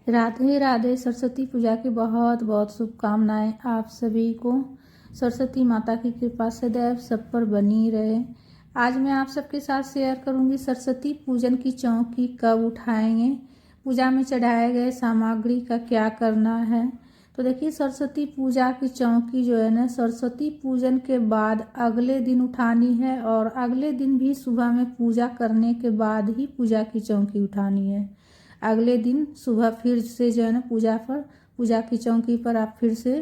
राधे राधे। सरस्वती पूजा की बहुत बहुत शुभकामनाएं आप सभी को। सरस्वती माता की कृपा सदैव सब पर बनी रहे। आज मैं आप सबके साथ शेयर करूंगी सरस्वती पूजन की चौकी कब उठाएंगे, पूजा में चढ़ाए गए सामग्री का क्या करना है। तो देखिए, सरस्वती पूजा की चौकी जो है ना, सरस्वती पूजन के बाद अगले दिन उठानी है और अगले दिन भी सुबह में पूजा करने के बाद ही पूजा की चौकी उठानी है। अगले दिन सुबह फिर से जो है ना पूजा की चौकी पर आप फिर से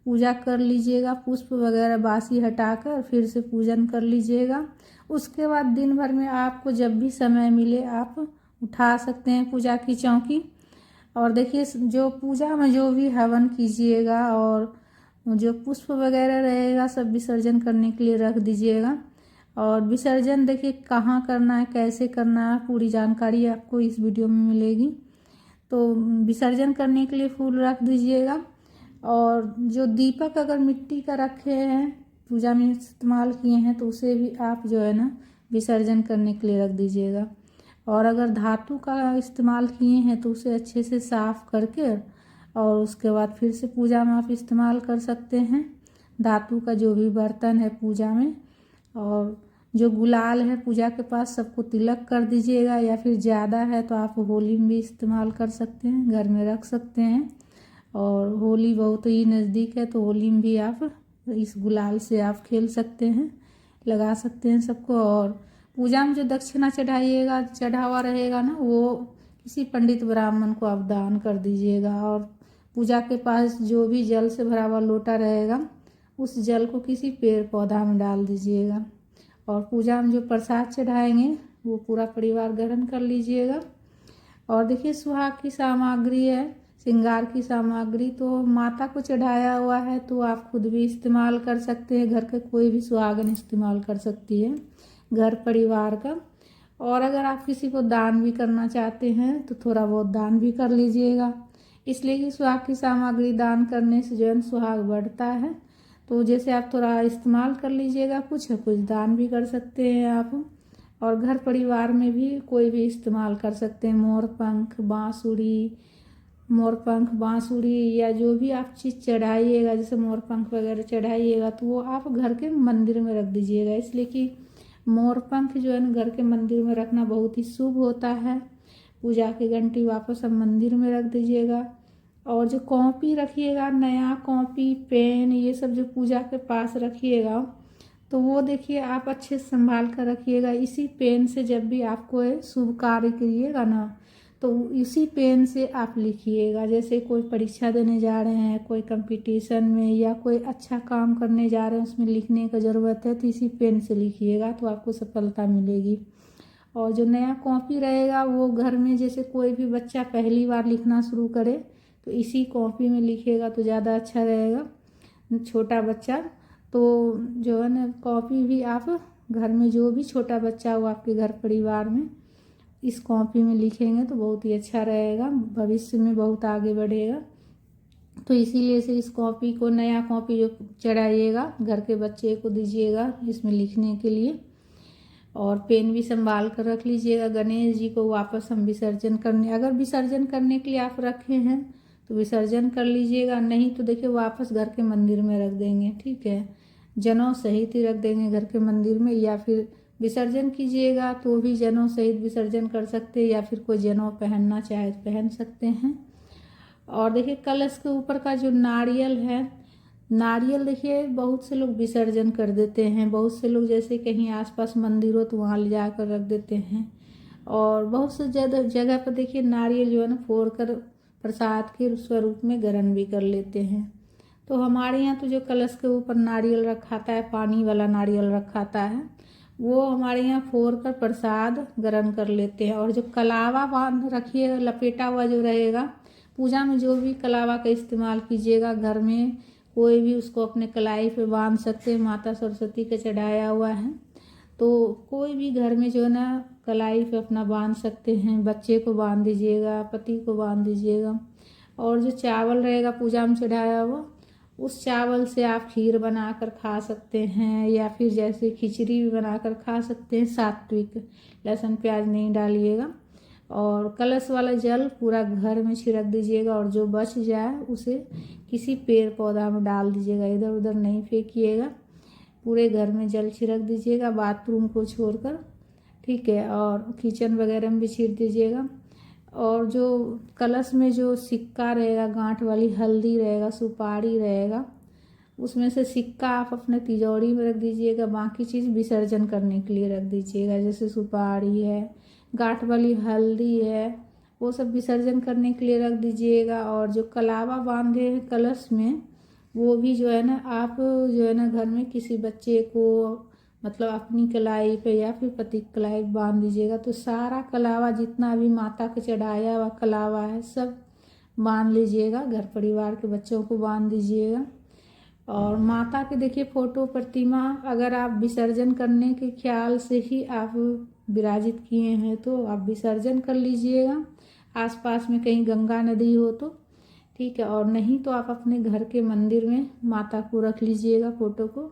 पूजा कर लीजिएगा। पुष्प वगैरह बासी हटाकर फिर से पूजन कर लीजिएगा। उसके बाद दिन भर में आपको जब भी समय मिले आप उठा सकते हैं पूजा की चौकी। और देखिए, जो पूजा में जो भी हवन कीजिएगा और जो पुष्प वगैरह रहेगा सब विसर्जन करने के लिए रख दीजिएगा। और विसर्जन देखिए कहाँ करना है, कैसे करना है, पूरी जानकारी आपको इस वीडियो में मिलेगी। तो विसर्जन करने के लिए फूल रख दीजिएगा। और जो दीपक अगर मिट्टी का रखे हैं, पूजा में इस्तेमाल किए हैं, तो उसे भी आप जो है ना विसर्जन करने के लिए रख दीजिएगा। और अगर धातु का इस्तेमाल किए हैं तो उसे अच्छे से साफ करके और उसके बाद फिर से पूजा में आप इस्तेमाल कर सकते हैं धातु का जो भी बर्तन है पूजा में। और जो गुलाल है पूजा के पास सबको तिलक कर दीजिएगा, या फिर ज़्यादा है तो आप होली में भी इस्तेमाल कर सकते हैं, घर में रख सकते हैं। और होली बहुत ही नज़दीक है तो होली में भी आप इस गुलाल से आप खेल सकते हैं, लगा सकते हैं सबको। और पूजा में जो दक्षिणा चढ़ा हुआ रहेगा ना, वो किसी पंडित ब्राह्मण को आप दान कर दीजिएगा। और पूजा के पास जो भी जल से भरा हुआ लोटा रहेगा उस जल को किसी पेड़ पौधा में डाल दीजिएगा। और पूजा में जो प्रसाद चढ़ाएंगे वो पूरा परिवार ग्रहण कर लीजिएगा। और देखिए, सुहाग की सामग्री है, श्रृंगार की सामग्री, तो माता को चढ़ाया हुआ है तो आप खुद भी इस्तेमाल कर सकते हैं, घर के कोई भी सुहागन इस्तेमाल कर सकती है घर परिवार का। और अगर आप किसी को दान भी करना चाहते हैं तो थोड़ा बहुत दान भी कर लीजिएगा, इसलिए कि सुहाग की सामग्री दान करने से जो है सुहाग बढ़ता है। तो जैसे आप थोड़ा इस्तेमाल कर लीजिएगा, कुछ दान भी कर सकते हैं आप। और घर परिवार में भी कोई भी इस्तेमाल कर सकते हैं, मोर पंख बांसुरी या जो भी आप चीज़ चढ़ाइएगा, जैसे मोर पंख वगैरह चढ़ाइएगा तो वो आप घर के मंदिर में रख दीजिएगा, इसलिए कि मोर पंख जो है ना घर के मंदिर में रखना बहुत ही शुभ होता है। पूजा की घंटी वापस आप मंदिर में रख दीजिएगा। और जो कॉपी रखिएगा, नया कॉपी पेन ये सब जो पूजा के पास रखिएगा तो वो देखिए आप अच्छे से संभाल कर रखिएगा। इसी पेन से जब भी आप कोई शुभ कार्य करिएगा ना तो इसी पेन से आप लिखिएगा। जैसे कोई परीक्षा देने जा रहे हैं, कोई कंपटीशन में, या कोई अच्छा काम करने जा रहे हैं उसमें लिखने का ज़रूरत है तो इसी पेन से लिखिएगा तो आपको सफलता मिलेगी। और जो नया कॉपी रहेगा वो घर में जैसे कोई भी बच्चा पहली बार लिखना शुरू करे तो इसी कॉपी में लिखेगा तो ज़्यादा अच्छा रहेगा, छोटा बच्चा। तो जो है ना कॉपी भी आप घर में जो भी छोटा बच्चा हो आपके घर परिवार में इस कॉपी में लिखेंगे तो बहुत ही अच्छा रहेगा, भविष्य में बहुत आगे बढ़ेगा। तो इसीलिए से इस कॉपी को, नया कॉपी जो चढ़ाइएगा घर के बच्चे को दीजिएगा इसमें लिखने के लिए। और पेन भी संभाल कर रख लीजिएगा। गणेश जी को वापस हम विसर्जन करने, अगर विसर्जन करने के लिए आप रखे हैं तो विसर्जन कर लीजिएगा, नहीं तो देखिए वापस घर के मंदिर में रख देंगे, ठीक है, जनों सहित ही रख देंगे घर के मंदिर में। या फिर विसर्जन कीजिएगा तो भी जनों सहित विसर्जन कर सकते हैं, या फिर कोई जनों पहनना चाहे तो पहन सकते हैं। और देखिए, कलश के ऊपर का जो नारियल है, नारियल देखिए बहुत से लोग विसर्जन कर देते हैं, बहुत से लोग जैसे कहीं आसपास मंदिर हो तो वहाँ ले जाकर रख देते हैं। और बहुत से जगह पर देखिए नारियल जो है ना फोड़ कर प्रसाद के स्वरूप में ग्रहण भी कर लेते हैं। तो हमारे यहाँ तो जो कलश के ऊपर नारियल रखाता है, पानी वाला नारियल रखाता है, वो हमारे यहाँ फोड़ कर प्रसाद ग्रहण कर लेते हैं। और जो कलावा बांध रखिए लपेटा हुआ जो रहेगा, पूजा में जो भी कलावा का इस्तेमाल कीजिएगा घर में कोई भी उसको अपने कलाई पे बांध सकते हैं, माता सरस्वती का चढ़ाया हुआ है तो कोई भी घर में जो है ना कलाई पे अपना बांध सकते हैं, बच्चे को बांध दीजिएगा, पति को बांध दीजिएगा। और जो चावल रहेगा पूजा में चढ़ाया हुआ, उस चावल से आप खीर बनाकर खा सकते हैं, या फिर जैसे खिचड़ी भी बनाकर खा सकते हैं, सात्विक, लहसुन प्याज नहीं डालिएगा। और कलश वाला जल पूरा घर में छिड़क दीजिएगा और जो बच जाए उसे किसी पेड़ पौधा में डाल दीजिएगा, इधर उधर नहीं फेंकिएगा। पूरे घर में जल छिड़क दीजिएगा, बाथरूम को छोड़कर, ठीक है। और किचन वगैरह में भी छीट दीजिएगा। और जो कलश में जो सिक्का रहेगा, गांठ वाली हल्दी रहेगा, सुपारी रहेगा, उसमें से सिक्का आप अपने तिजोरी में रख दीजिएगा। बाकी चीज़ विसर्जन करने के लिए रख दीजिएगा, जैसे सुपारी है, गांठ वाली हल्दी है, वो सब विसर्जन करने के लिए रख दीजिएगा। और जो कलावा बांधे हैं कलश में, वो भी जो है ना आप जो है ना घर में किसी बच्चे को मतलब अपनी कलाई पे या फिर पति की कलाई बांध दीजिएगा। तो सारा कलावा जितना भी माता को चढ़ाया हुआ कलावा है सब बांध लीजिएगा, घर परिवार के बच्चों को बांध दीजिएगा। और माता के देखिए फोटो प्रतिमा अगर आप विसर्जन करने के ख्याल से ही आप विराजित किए हैं तो आप विसर्जन कर लीजिएगा, आसपास में कहीं गंगा नदी हो तो, ठीक है। और नहीं तो आप अपने घर के मंदिर में माता को रख लीजिएगा फोटो को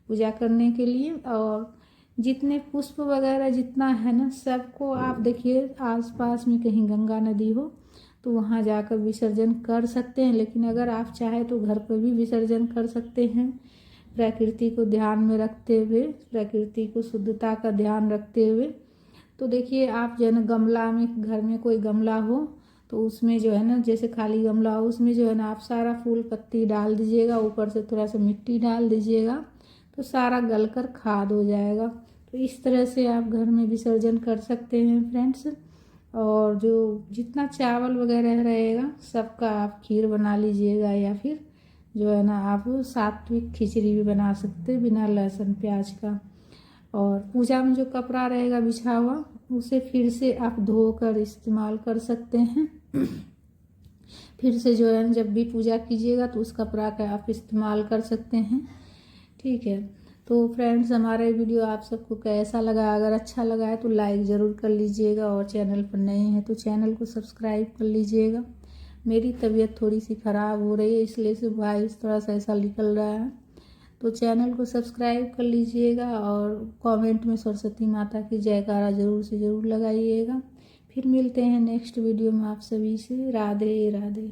पूजा करने के लिए। और जितने पुष्प वगैरह जितना है ना सबको आप देखिए आसपास में कहीं गंगा नदी हो तो वहाँ जाकर विसर्जन कर सकते हैं। लेकिन अगर आप चाहे तो घर पर भी विसर्जन कर सकते हैं, प्रकृति को ध्यान में रखते हुए, प्रकृति को शुद्धता का ध्यान रखते हुए। तो देखिए आप जो है ना गमला में, घर में कोई गमला हो तो उसमें जो है ना, जैसे खाली गमला हो उसमें जो है ना आप सारा फूल पत्ती डाल दीजिएगा, ऊपर से थोड़ा सा मिट्टी डाल दीजिएगा, तो सारा गलकर खाद हो जाएगा। तो इस तरह से आप घर में विसर्जन कर सकते हैं फ्रेंड्स। और जो जितना चावल वगैरह रहेगा सबका आप खीर बना लीजिएगा, या फिर जो है ना आप सात्विक खिचड़ी भी बना सकते हैं बिना लहसुन प्याज का। और पूजा में जो कपड़ा रहेगा बिछा हुआ उसे फिर से आप धोकर इस्तेमाल कर सकते हैं। फिर से जो है जब भी पूजा कीजिएगा तो उस कपड़ा का आप इस्तेमाल कर सकते हैं, ठीक है। तो फ्रेंड्स हमारा वीडियो आप सबको कैसा लगा? अगर अच्छा लगा है तो लाइक ज़रूर कर लीजिएगा, और चैनल पर नए हैं तो चैनल को सब्सक्राइब कर लीजिएगा। मेरी तबीयत थोड़ी सी ख़राब हो रही है इसलिए से वॉइस थोड़ा सा ऐसा निकल रहा है, तो चैनल को सब्सक्राइब कर लीजिएगा। और कमेंट में सरस्वती माता की जयकारा ज़रूर से ज़रूर लगाइएगा। फिर मिलते हैं नेक्स्ट वीडियो में आप सभी से। राधे राधे।